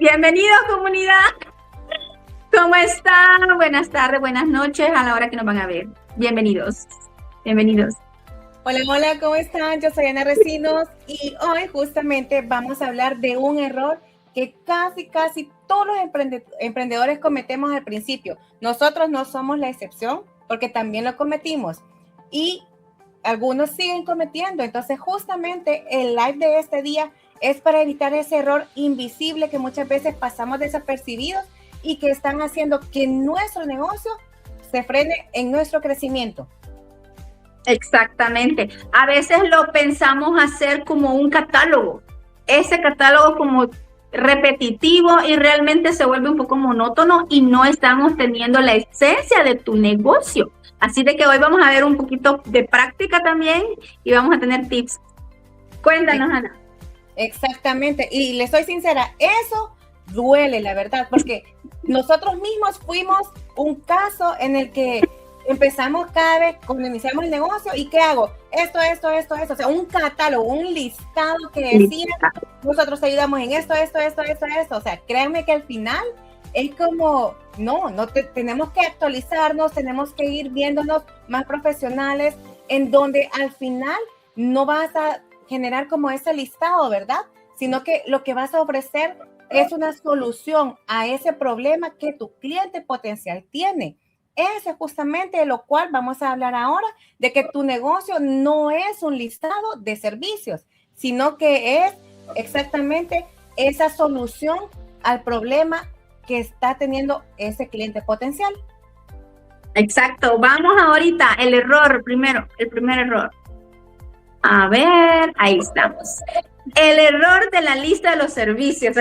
Bienvenidos, comunidad. ¿Cómo están? Buenas tardes, buenas noches a la hora que nos van a ver. Bienvenidos. Bienvenidos. Hola, hola, ¿cómo están? Yo soy Ana Recinos y hoy justamente vamos a hablar de un error que casi todos los emprendedores cometemos al principio. Nosotros no somos la excepción porque también lo cometimos y algunos siguen cometiendo. Entonces, justamente el live de este día es para evitar ese error invisible que muchas veces pasamos desapercibidos y que están haciendo que nuestro negocio se frene en nuestro crecimiento. Exactamente. A veces lo pensamos hacer como un catálogo. Ese catálogo como repetitivo y realmente se vuelve un poco monótono y no estamos teniendo la esencia de tu negocio. Así de que hoy vamos a ver un poquito de práctica también y vamos a tener tips. Cuéntanos, Ana. Exactamente. Y le soy sincera, eso duele, la verdad, porque nosotros mismos fuimos un caso en el que empezamos cada vez cuando iniciamos el negocio y ¿qué hago? Esto, o sea, un catálogo, un listado que decía, nosotros te ayudamos en esto, o sea, créanme que al final es como, tenemos que actualizarnos, tenemos que ir viéndonos más profesionales, en donde al final no vas a generar como ese listado, ¿verdad? Sino que lo que vas a ofrecer es una solución a ese problema que tu cliente potencial tiene. Eso es justamente de lo cual vamos a hablar ahora, de que tu negocio no es un listado de servicios, sino que es exactamente esa solución al problema que está teniendo ese cliente potencial. Exacto. Vamos ahorita, el primer error. A ver, ahí estamos. El error de la lista de los servicios,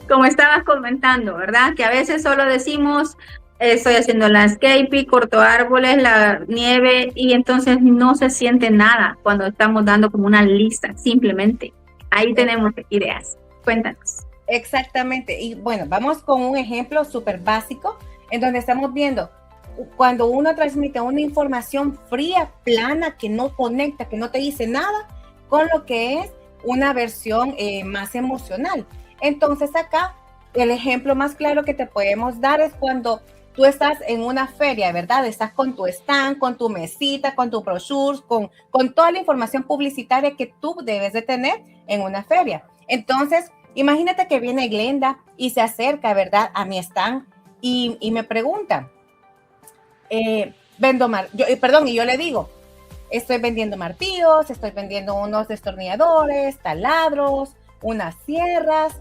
como estabas comentando, ¿verdad? Que a veces solo decimos, estoy haciendo landscaping, corto árboles, la nieve, y entonces no se siente nada cuando estamos dando como una lista, simplemente. Ahí tenemos ideas. Cuéntanos. Exactamente. Y bueno, vamos con un ejemplo súper básico en donde estamos viendo cuando uno transmite una información fría, plana, que no conecta, que no te dice nada, con lo que es una versión más emocional. Entonces acá el ejemplo más claro que te podemos dar es cuando tú estás en una feria, ¿verdad? Estás con tu stand, con tu mesita, con tu brochure, con toda la información publicitaria que tú debes de tener en una feria. Entonces, imagínate que viene Glenda y se acerca, ¿verdad? A mi stand y me pregunta, y yo le digo, estoy vendiendo martillos, estoy vendiendo unos destornilladores, taladros, unas sierras.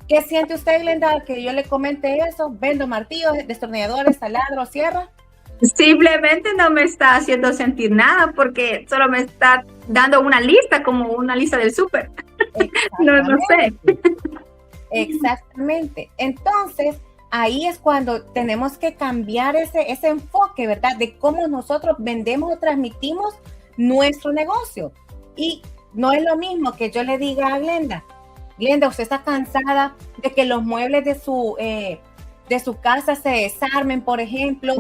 ¿Qué siente usted, Glenda, que yo le comente eso? Vendo martillos, destornilladores, taladros, sierras. Simplemente no me está haciendo sentir nada porque solo me está dando una lista, como una lista del súper. No sé. Exactamente. Entonces, ahí es cuando tenemos que cambiar ese enfoque, ¿verdad? De cómo nosotros vendemos o transmitimos nuestro negocio. Y no es lo mismo que yo le diga a Glenda, usted está cansada de que los muebles de su casa se desarmen, por ejemplo,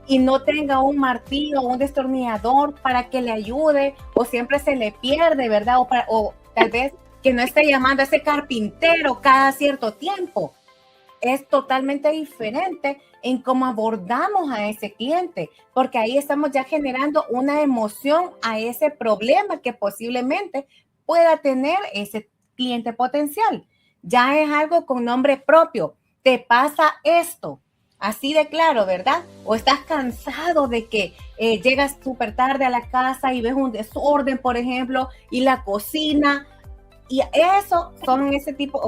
y no tenga un martillo o un destornillador para que le ayude, o siempre se le pierde, ¿verdad? O tal vez que no esté llamando a ese carpintero cada cierto tiempo. Es totalmente diferente en cómo abordamos a ese cliente, porque ahí estamos ya generando una emoción a ese problema que posiblemente pueda tener ese cliente potencial. Ya es algo con nombre propio. Te pasa esto, así de claro, ¿verdad? O estás cansado de que llegas súper tarde a la casa y ves un desorden, por ejemplo, y la cocina. Y eso son ese tipo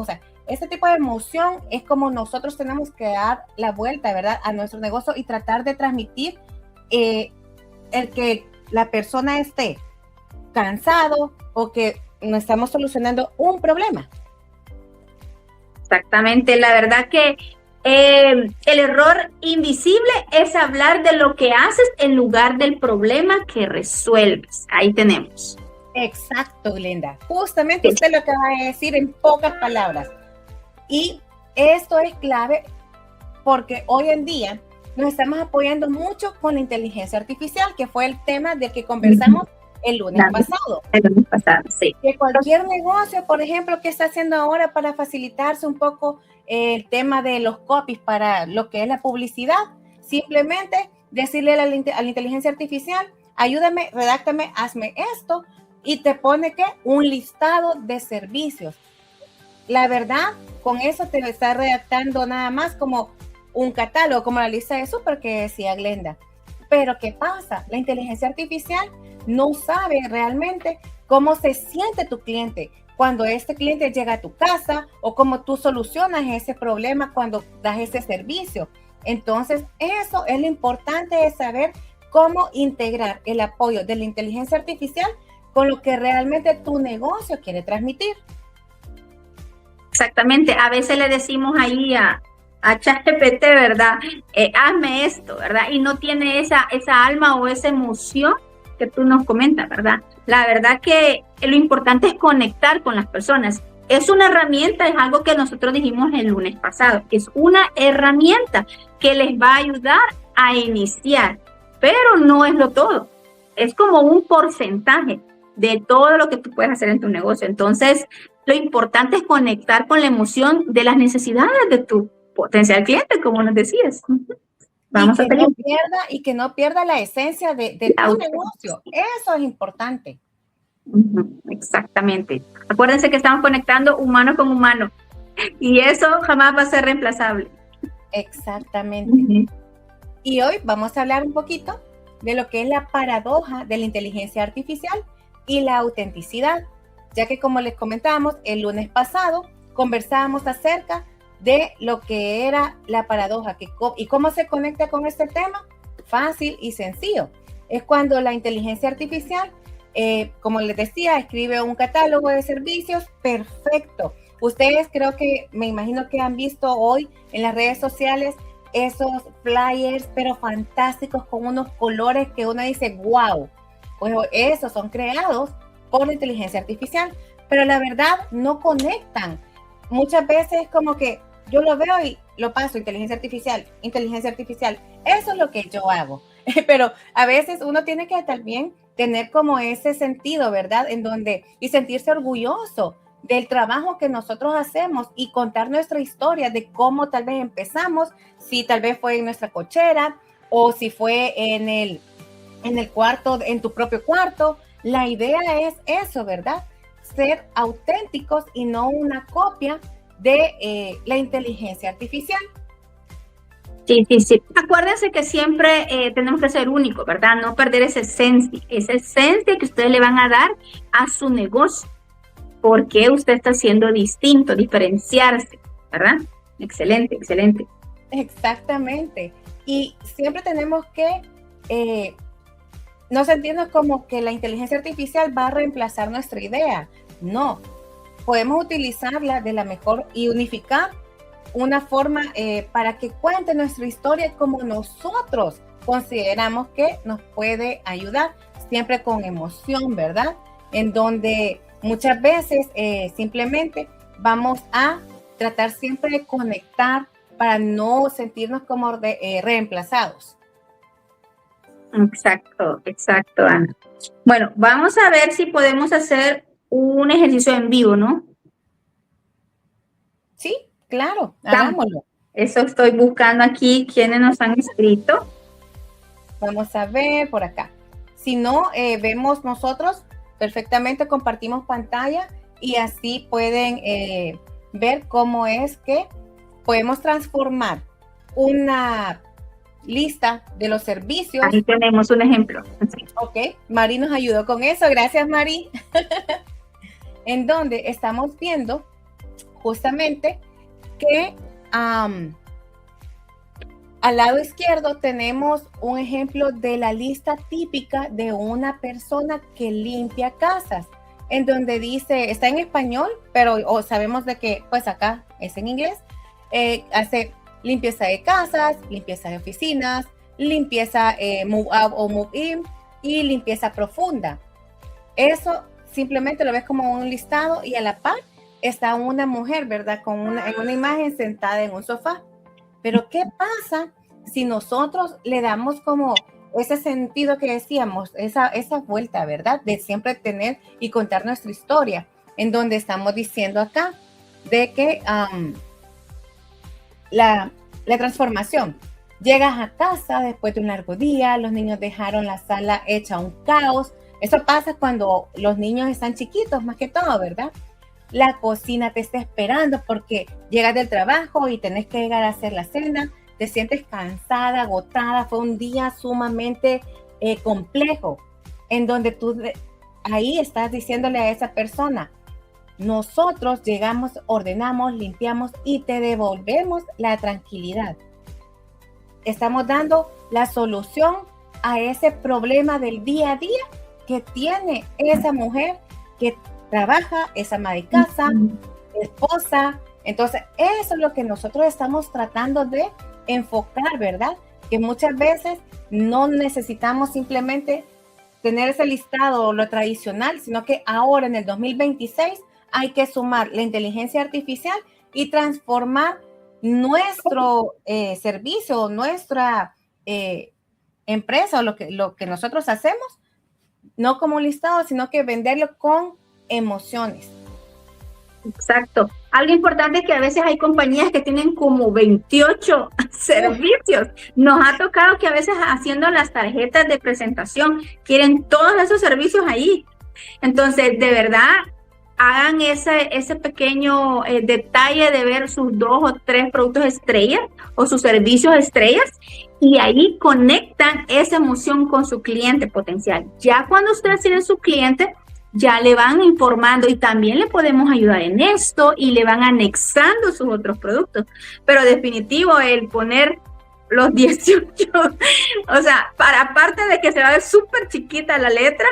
de emoción es como nosotros tenemos que dar la vuelta, ¿verdad? A nuestro negocio y tratar de transmitir el que la persona esté cansado o que no estamos solucionando un problema. Exactamente, la verdad que el error invisible es hablar de lo que haces en lugar del problema que resuelves. Ahí tenemos. Exacto, Glenda. Justamente usted lo acaba de decir en pocas palabras. Y esto es clave porque hoy en día nos estamos apoyando mucho con la inteligencia artificial, que fue el tema del que conversamos el lunes pasado. El lunes pasado, sí. Que cualquier negocio, por ejemplo, que está haciendo ahora para facilitarse un poco el tema de los copies para lo que es la publicidad, simplemente decirle a la inteligencia artificial, ayúdame, redáctame, hazme esto, y te pone que un listado de servicios. La verdad, con eso te está redactando nada más como un catálogo, como la lista de súper que decía Glenda. Pero ¿qué pasa? La inteligencia artificial no sabe realmente cómo se siente tu cliente cuando este cliente llega a tu casa o cómo tú solucionas ese problema cuando das ese servicio. Entonces, eso es lo importante de saber cómo integrar el apoyo de la inteligencia artificial con lo que realmente tu negocio quiere transmitir. Exactamente. A veces le decimos ahí a ChatGPT, ¿verdad? Hazme esto, ¿verdad? Y no tiene esa alma o esa emoción que tú nos comentas, ¿verdad? La verdad que lo importante es conectar con las personas. Es una herramienta, es algo que nosotros dijimos el lunes pasado. Es una herramienta que les va a ayudar a iniciar, pero no es lo todo. Es como un porcentaje de todo lo que tú puedes hacer en tu negocio. Entonces, lo importante es conectar con la emoción de las necesidades de tu potencial cliente, como nos decías. Vamos y que no pierda la esencia de tu negocio. Eso es importante. Exactamente. Acuérdense que estamos conectando humano con humano y eso jamás va a ser reemplazable. Exactamente. Y hoy vamos a hablar un poquito de lo que es la paradoja de la inteligencia artificial y la autenticidad, ya que como les comentábamos el lunes pasado, conversábamos acerca de lo que era la paradoja y cómo se conecta con este tema. Fácil y sencillo. Es cuando la inteligencia artificial, como les decía, escribe un catálogo de servicios perfecto. Ustedes creo que, me imagino que han visto hoy en las redes sociales esos flyers, pero fantásticos, con unos colores que uno dice, wow, pues esos son creados por la inteligencia artificial, pero la verdad no conectan. Muchas veces es como que yo lo veo y lo paso, inteligencia artificial, eso es lo que yo hago. Pero a veces uno tiene que también tener como ese sentido, ¿verdad? Y sentirse orgulloso del trabajo que nosotros hacemos y contar nuestra historia de cómo tal vez empezamos, si tal vez fue en nuestra cochera o si fue en el cuarto, en tu propio cuarto. La idea es eso, ¿verdad? Ser auténticos y no una copia de la inteligencia artificial. Sí. Acuérdense que siempre tenemos que ser únicos, ¿verdad? No perder esa esencia que ustedes le van a dar a su negocio. Porque usted está siendo distinto, diferenciarse, ¿verdad? Excelente. Exactamente. Y siempre tenemos que no sentirnos como que la inteligencia artificial va a reemplazar nuestra idea. No, podemos utilizarla de la mejor y unificar una forma para que cuente nuestra historia como nosotros consideramos que nos puede ayudar, siempre con emoción, ¿verdad? En donde muchas veces simplemente vamos a tratar siempre de conectar para no sentirnos como reemplazados. Exacto, Ana. Bueno, vamos a ver si podemos hacer un ejercicio en vivo, ¿no? Sí, claro, hagámoslo. Eso estoy buscando aquí, quienes nos han escrito. Vamos a ver por acá. Si no, vemos nosotros perfectamente, compartimos pantalla y así pueden ver cómo es que podemos transformar una lista de los servicios. Ahí tenemos un ejemplo. Ok, Mari nos ayudó con eso. Gracias, Mari. En donde estamos viendo justamente que al lado izquierdo tenemos un ejemplo de la lista típica de una persona que limpia casas, en donde dice, está en español, pero sabemos de que pues acá es en inglés, hace limpieza de casas, limpieza de oficinas, limpieza move out o move in y limpieza profunda. Eso simplemente lo ves como un listado y a la par está una mujer, ¿verdad? En una imagen sentada en un sofá. Pero ¿qué pasa si nosotros le damos como ese sentido que decíamos, esa vuelta, ¿verdad? De siempre tener y contar nuestra historia, en donde estamos diciendo acá de que la transformación. Llegas a casa después de un largo día, los niños dejaron la sala hecha un caos. Eso pasa cuando los niños están chiquitos, más que todo, ¿verdad? La cocina te está esperando porque llegas del trabajo y tenés que llegar a hacer la cena. Te sientes cansada, agotada. Fue un día sumamente complejo, en donde tú ahí estás diciéndole a esa persona, nosotros llegamos, ordenamos, limpiamos y te devolvemos la tranquilidad. Estamos dando la solución a ese problema del día a día que tiene esa mujer que trabaja, es ama de casa, esposa. Entonces, eso es lo que nosotros estamos tratando de enfocar, ¿verdad? Que muchas veces no necesitamos simplemente tener ese listado, lo tradicional, sino que ahora en el 2026 hay que sumar la inteligencia artificial y transformar nuestro servicio, nuestra empresa o lo que nosotros hacemos, no como un listado, sino que venderlo con emociones. Exacto. Algo importante es que a veces hay compañías que tienen como 28 servicios. Nos ha tocado que a veces haciendo las tarjetas de presentación quieren todos esos servicios ahí. Entonces, de verdad, hagan ese pequeño detalle de ver sus 2 o 3 productos estrellas o sus servicios estrellas y ahí conectan esa emoción con su cliente potencial. Ya cuando ustedes tienen su cliente, ya le van informando y también le podemos ayudar en esto y le van anexando sus otros productos. Pero definitivo, el poner los 18, o sea, para aparte de que se va a ver súper chiquita la letra,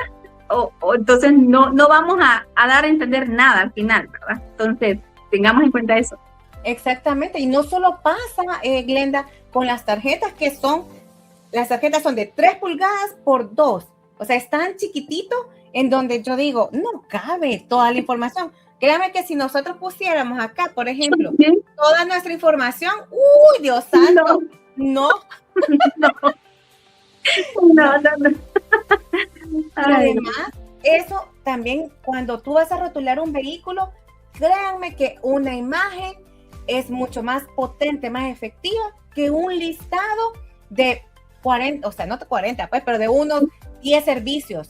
o entonces no vamos a dar a entender nada al final, ¿verdad? Entonces, tengamos en cuenta eso. Exactamente, y no solo pasa, Glenda, con las tarjetas las tarjetas son de 3 pulgadas por 2, o sea, es tan chiquitito en donde yo digo, no cabe toda la información. Créame que si nosotros pusiéramos acá, por ejemplo, toda nuestra información, ¡uy, Dios santo! No. Además, eso también, cuando tú vas a rotular un vehículo, créanme que una imagen es mucho más potente, más efectiva que un listado de 40, o sea, no 40, pues, pero de unos 10 servicios.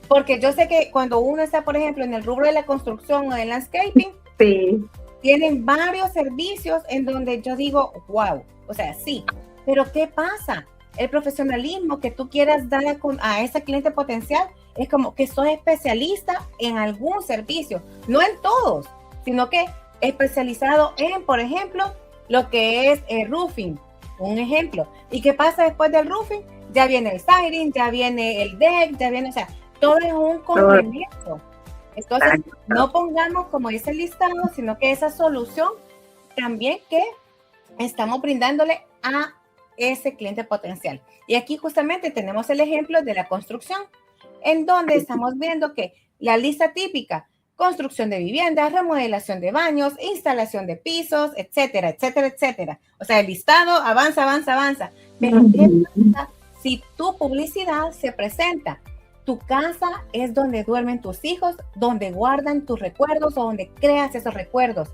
Porque yo sé que cuando uno está, por ejemplo, en el rubro de la construcción o del landscaping, sí, tienen varios servicios en donde yo digo, wow, o sea, sí, pero ¿qué pasa? El profesionalismo que tú quieras dar a ese cliente potencial es como que sos especialista en algún servicio, no en todos, sino que especializado en, por ejemplo, lo que es el roofing, un ejemplo. ¿Y qué pasa después del roofing? Ya viene el siding, ya viene el deck, ya viene, o sea, todo es un complemento. Entonces, no pongamos como ese listado, sino que esa solución también que estamos brindándole a ese cliente potencial. Y aquí justamente tenemos el ejemplo de la construcción, en donde estamos viendo que la lista típica, construcción de viviendas, remodelación de baños, instalación de pisos, etcétera, etcétera, etcétera. O sea, el listado avanza, avanza, avanza. Pero ¿qué pasa si tu publicidad se presenta? Tu casa es donde duermen tus hijos, donde guardan tus recuerdos o donde creas esos recuerdos.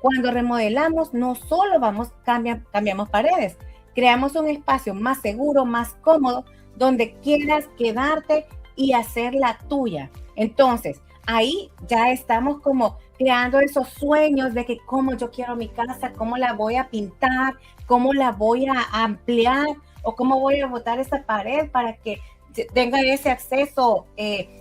Cuando remodelamos, no solo cambiamos paredes, creamos un espacio más seguro, más cómodo, donde quieras quedarte y hacer la tuya. Entonces, ahí ya estamos como creando esos sueños de que cómo yo quiero mi casa, cómo la voy a pintar, cómo la voy a ampliar o cómo voy a botar esa pared para que tenga ese acceso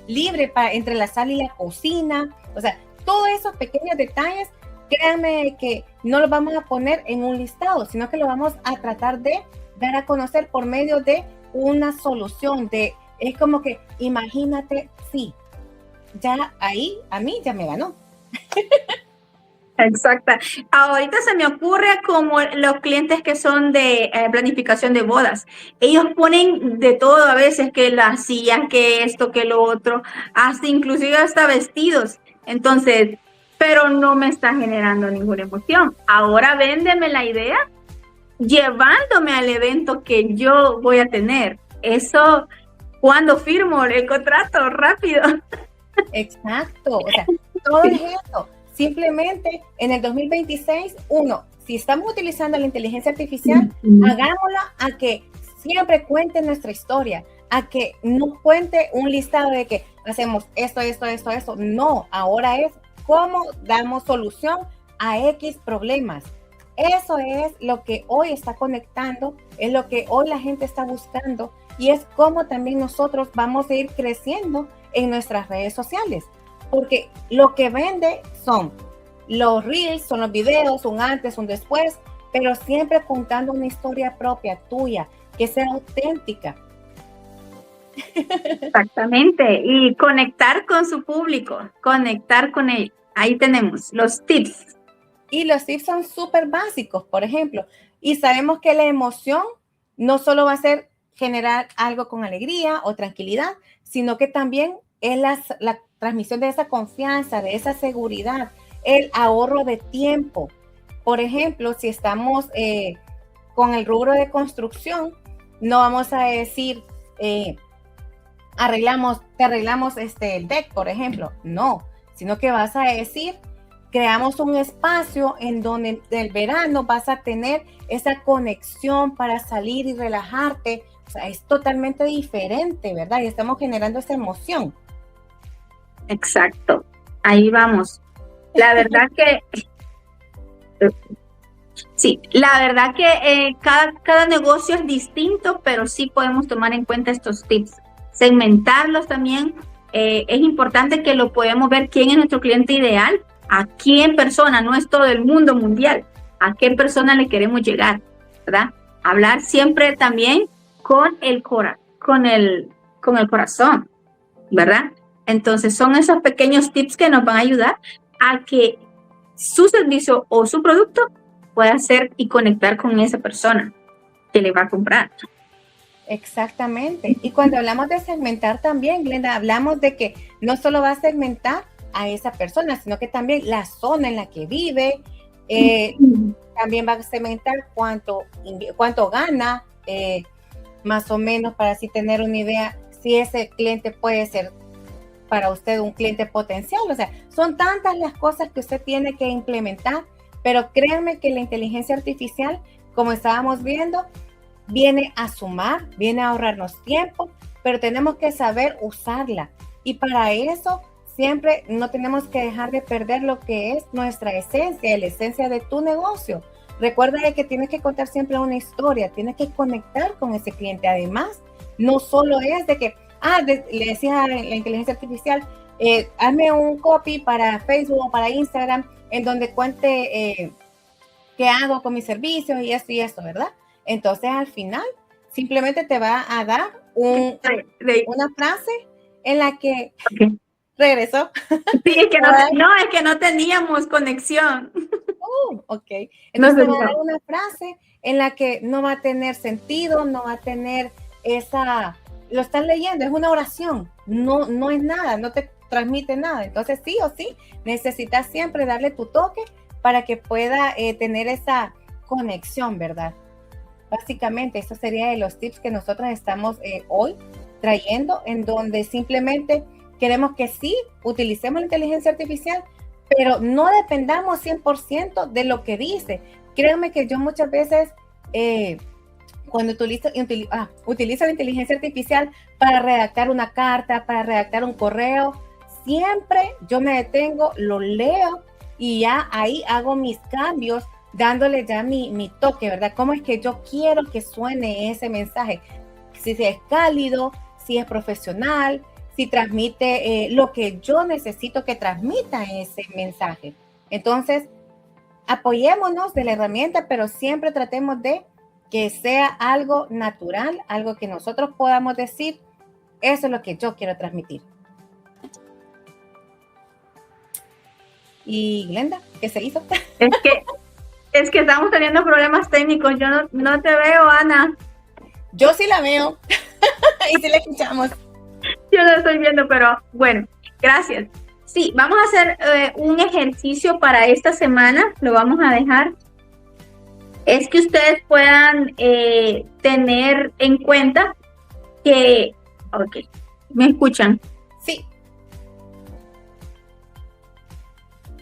libre entre la sala y la cocina. O sea, todos esos pequeños detalles, créanme que no los vamos a poner en un listado, sino que lo vamos a tratar de dar a conocer por medio de una solución. Es como que, imagínate, sí, ya ahí a mí ya me ganó. Exacta. Ahorita se me ocurre como los clientes que son de planificación de bodas. Ellos ponen de todo a veces, que las sillas, que esto, que lo otro, hasta inclusive hasta vestidos. Entonces, pero no me está generando ninguna emoción. Ahora véndeme la idea llevándome al evento que yo voy a tener. eso, ¿cuándo firmo el contrato? Rápido. Exacto, o sea, todo es eso. Simplemente en el 2026, si estamos utilizando la inteligencia artificial, hagámosla a que siempre cuente nuestra historia, a que no cuente un listado de que hacemos esto. No, ahora es cómo damos solución a X problemas. Eso es lo que hoy está conectando, es lo que hoy la gente está buscando y es cómo también nosotros vamos a ir creciendo en nuestras redes sociales. Porque lo que vende son los reels, son los videos, un antes, un después, pero siempre contando una historia propia, tuya, que sea auténtica. Exactamente, y conectar con su público, conectar con él. Ahí tenemos los tips. Y los tips son súper básicos, por ejemplo, y sabemos que la emoción no solo va a ser generar algo con alegría o tranquilidad, sino que también es la transmisión de esa confianza, de esa seguridad, el ahorro de tiempo. Por ejemplo, si estamos con el rubro de construcción, no vamos a decir, te arreglamos el deck, por ejemplo. No, sino que vas a decir, creamos un espacio en donde el verano vas a tener esa conexión para salir y relajarte. O sea, es totalmente diferente, ¿verdad? Y estamos generando esa emoción. Exacto, ahí vamos. La verdad que sí, la verdad que cada negocio es distinto, pero sí podemos tomar en cuenta estos tips. Segmentarlos también. Es importante que lo podamos ver quién es nuestro cliente ideal, a quién persona, no es todo el mundo mundial, a qué persona le queremos llegar, ¿verdad? Hablar siempre también con el corazón, ¿verdad? Entonces son esos pequeños tips que nos van a ayudar a que su servicio o su producto pueda ser y conectar con esa persona que le va a comprar. Exactamente. Y cuando hablamos de segmentar también, Glenda, hablamos de que no solo va a segmentar a esa persona, sino que también la zona en la que vive, también va a segmentar cuánto gana, más o menos para así tener una idea si ese cliente puede ser para usted un cliente potencial. O sea, son tantas las cosas que usted tiene que implementar, pero créanme que la inteligencia artificial, como estábamos viendo, viene a sumar, viene a ahorrarnos tiempo, pero tenemos que saber usarla. Y para eso siempre no tenemos que dejar de perder lo que es nuestra esencia, la esencia de tu negocio. Recuerda que tienes que contar siempre una historia, tienes que conectar con ese cliente. Además, no solo es de que, le decía a la inteligencia artificial, hazme un copy para Facebook o para Instagram en donde cuente qué hago con mis servicios y esto, ¿verdad? Entonces, al final, simplemente te va a dar una frase en la que regresó. Sí, es que es que no teníamos conexión. Ok. Entonces, te va a dar una frase en la que no va a tener sentido, no va a tener lo estás leyendo, es una oración, no es nada, no te transmite nada. Entonces, sí o sí, necesitas siempre darle tu toque para que pueda tener esa conexión, ¿verdad? Básicamente, eso sería de los tips que nosotros estamos hoy trayendo, en donde simplemente queremos que sí utilicemos la inteligencia artificial, pero no dependamos 100% de lo que dice. Créanme que yo muchas veces, cuando utilizo la inteligencia artificial para redactar una carta, para redactar un correo, siempre yo me detengo, lo leo y ya ahí hago mis cambios, dándole ya mi toque, ¿verdad? ¿Cómo es que yo quiero que suene ese mensaje? Si es cálido, si es profesional, si transmite lo que yo necesito que transmita ese mensaje. Entonces, apoyémonos de la herramienta, pero siempre tratemos de que sea algo natural, algo que nosotros podamos decir, eso es lo que yo quiero transmitir. Y Glenda, ¿qué se hizo? Es que estamos teniendo problemas técnicos. Yo no te veo, Ana. Yo sí la veo. Y sí la escuchamos. Yo no la estoy viendo, pero bueno, gracias. Sí, vamos a hacer un ejercicio para esta semana. Lo vamos a dejar. Es que ustedes puedan tener en cuenta que, ok, ¿me escuchan? Sí.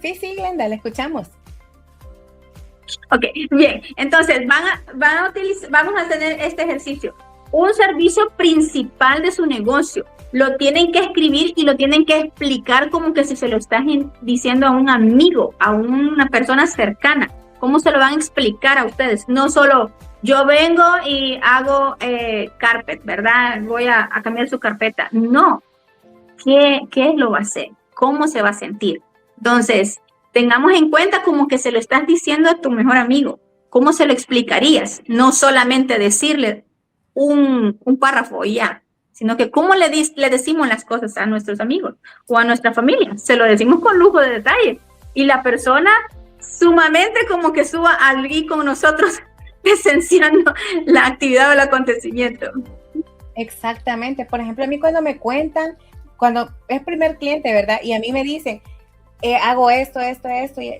Sí, Glenda, la escuchamos. Ok, bien, entonces vamos a tener este ejercicio. Un servicio principal de su negocio. Lo tienen que escribir y lo tienen que explicar como que si se lo estás diciendo a un amigo, a una persona cercana. ¿Cómo se lo van a explicar a ustedes? No solo yo vengo y hago carpet, ¿verdad? Voy a cambiar su carpeta. No. ¿Qué lo va a hacer? ¿Cómo se va a sentir? Entonces, tengamos en cuenta como que se lo estás diciendo a tu mejor amigo. ¿Cómo se lo explicarías? No solamente decirle un párrafo y ya, sino que cómo le decimos las cosas a nuestros amigos o a nuestra familia. Se lo decimos con lujo de detalle. Y la persona sumamente como que suba allí con nosotros presenciando la actividad o el acontecimiento. Exactamente. Por ejemplo, a mí cuando me cuentan, cuando es primer cliente, ¿verdad? Y a mí me dicen, hago esto,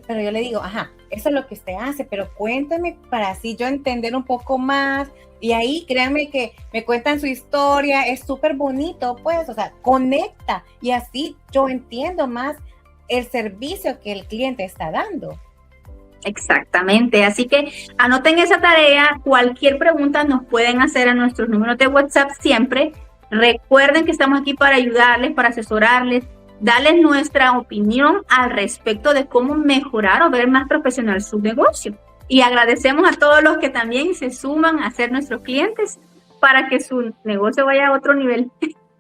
pero yo le digo, ajá, eso es lo que usted hace, pero cuéntame para así yo entender un poco más. Y ahí, créanme que me cuentan su historia, es súper bonito, pues, o sea, conecta. Y así yo entiendo más el servicio que el cliente está dando. Exactamente, así que anoten esa tarea, cualquier pregunta nos pueden hacer a nuestros números de WhatsApp siempre. Recuerden que estamos aquí para ayudarles, para asesorarles, darles nuestra opinión al respecto de cómo mejorar o ver más profesional su negocio. Y agradecemos a todos los que también se suman a ser nuestros clientes para que su negocio vaya a otro nivel,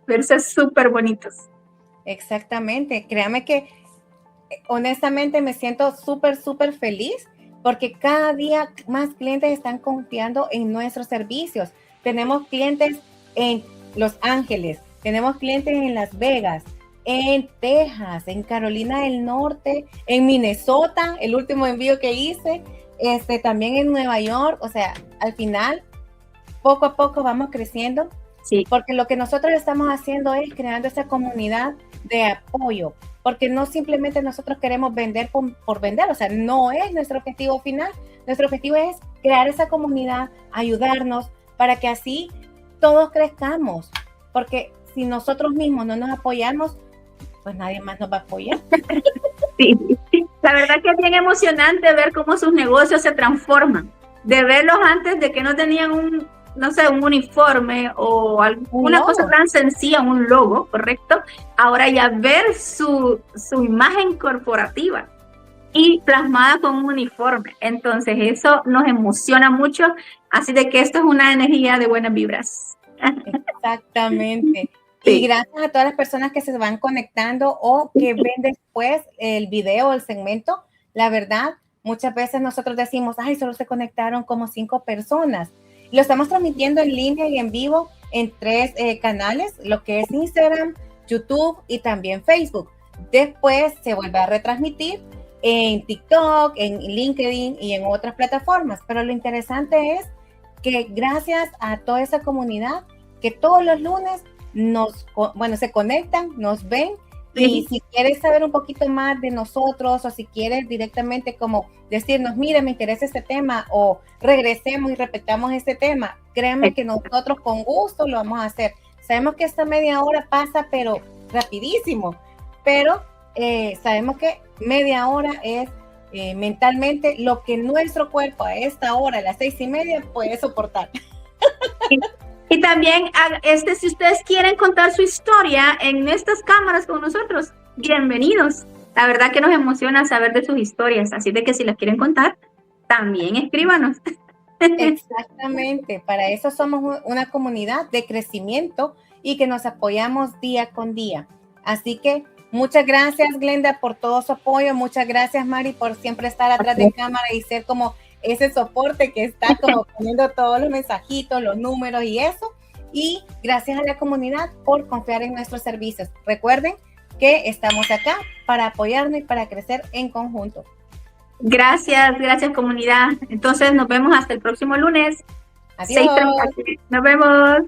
verse súper bonitos. Exactamente, créame que honestamente me siento súper feliz porque cada día más clientes están confiando en nuestros servicios. Tenemos clientes en Los Ángeles, tenemos clientes en Las Vegas, en Texas, en Carolina del Norte, en Minnesota, el último envío que hice, también en Nueva York. O sea, al final, poco a poco vamos creciendo, sí, porque lo que nosotros estamos haciendo es creando esa comunidad de apoyo, porque no simplemente nosotros queremos vender por vender, o sea, no es nuestro objetivo final. Nuestro objetivo es crear esa comunidad, ayudarnos para que así todos crezcamos, porque si nosotros mismos no nos apoyamos, pues nadie más nos va a apoyar. Sí, la verdad que es bien emocionante ver cómo sus negocios se transforman, de verlos antes de que no tenían un uniforme o alguna cosa tan sencilla, un logo, ¿correcto? Ahora ya ver su imagen corporativa y plasmada con un uniforme. Entonces eso nos emociona mucho, así de que esto es una energía de buenas vibras. Exactamente. Sí. Y gracias a todas las personas que se van conectando o que ven después el video, el segmento. La verdad, muchas veces nosotros decimos, ay, solo se conectaron como 5 personas. Lo estamos transmitiendo en línea y en vivo en 3 canales, lo que es Instagram, YouTube y también Facebook. Después se vuelve a retransmitir en TikTok, en LinkedIn y en otras plataformas. Pero lo interesante es que gracias a toda esa comunidad que todos los lunes se conectan, nos ven. Y si quieres saber un poquito más de nosotros o si quieres directamente como decirnos, mire, me interesa este tema o regresemos y repetamos este tema, créanme que nosotros con gusto lo vamos a hacer. Sabemos que esta media hora pasa, pero rapidísimo, pero sabemos que media hora es mentalmente lo que nuestro cuerpo a esta hora, a las 6:30, puede soportar. Y también, si ustedes quieren contar su historia en estas cámaras con nosotros, bienvenidos. La verdad que nos emociona saber de sus historias, así de que si las quieren contar, también escríbanos. Exactamente, para eso somos una comunidad de crecimiento y que nos apoyamos día con día. Así que muchas gracias, Glenda, por todo su apoyo. Muchas gracias, Mari, por siempre estar atrás de cámara y ser como ese soporte que está como poniendo todos los mensajitos, los números y eso. Y gracias a la comunidad por confiar en nuestros servicios. Recuerden que estamos acá para apoyarnos y para crecer en conjunto. Gracias comunidad. Entonces nos vemos hasta el próximo lunes. Adiós. 6:30. Nos vemos.